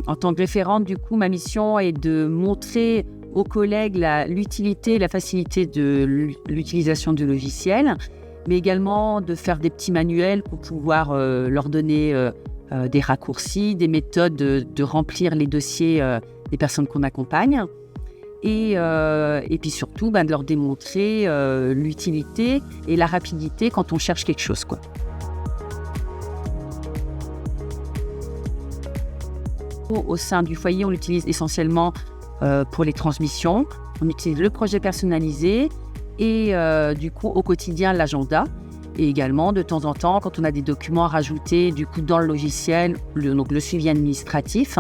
En tant que référente, du coup, ma mission est de montrer aux collègues l'utilité et la facilité de l'utilisation du logiciel, mais également de faire des petits manuels pour pouvoir leur donner des raccourcis, des méthodes de remplir les dossiers des personnes qu'on accompagne. Et puis surtout, de leur démontrer l'utilité et la rapidité quand on cherche quelque chose, quoi. Au sein du foyer, on l'utilise essentiellement pour les transmissions. On utilise le projet personnalisé et du coup, au quotidien, l'agenda. Et également, de temps en temps, quand on a des documents à rajouter du coup, dans le logiciel, donc le suivi administratif,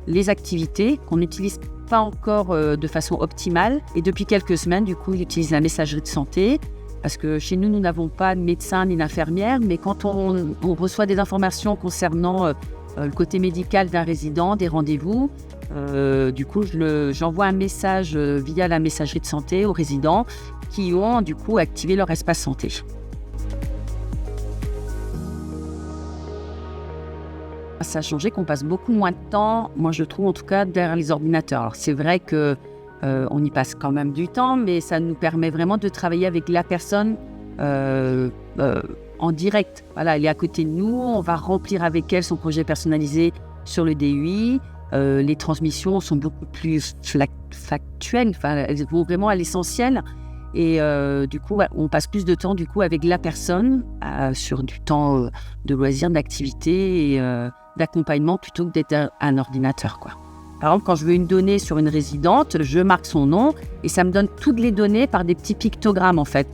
les activités qu'on n'utilise pas encore de façon optimale. Et depuis quelques semaines, du coup, ils utilisent la messagerie de santé. Parce que chez nous, nous n'avons pas de médecin ni d'infirmière, mais quand on reçoit des informations concernant le côté médical d'un résident, des rendez-vous, du coup, j'envoie un message via la messagerie de santé aux résidents qui ont du coup activé leur espace santé. Ça a changé qu'on passe beaucoup moins de temps, moi je trouve en tout cas, derrière les ordinateurs. Alors c'est vrai que on y passe quand même du temps, mais ça nous permet vraiment de travailler avec la personne en direct. Voilà, elle est à côté de nous, on va remplir avec elle son projet personnalisé sur le DUI. Les transmissions sont beaucoup plus factuelles, elles vont vraiment à l'essentiel. Et du coup, on passe plus de temps du coup, avec la personne sur du temps de loisirs, d'activité et d'accompagnement plutôt que d'être un ordinateur, quoi. Par exemple, quand je veux une donnée sur une résidente, je marque son nom et ça me donne toutes les données par des petits pictogrammes en fait.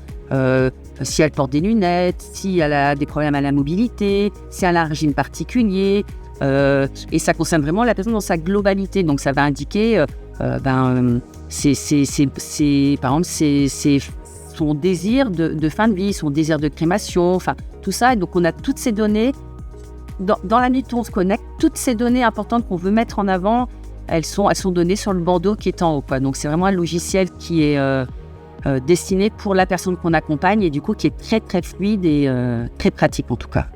Si elle porte des lunettes, si elle a des problèmes à la mobilité, si elle a un régime particulier. Et ça concerne vraiment la personne dans sa globalité. Donc ça va indiquer, c'est son désir de fin de vie, son désir de crémation, enfin tout ça. Et donc on a toutes ces données. Dans la minute où on se connecte, toutes ces données importantes qu'on veut mettre en avant, elles sont données sur le bandeau qui est en haut, quoi. Donc c'est vraiment un logiciel qui est destiné pour la personne qu'on accompagne et du coup qui est très très fluide et très pratique en tout cas.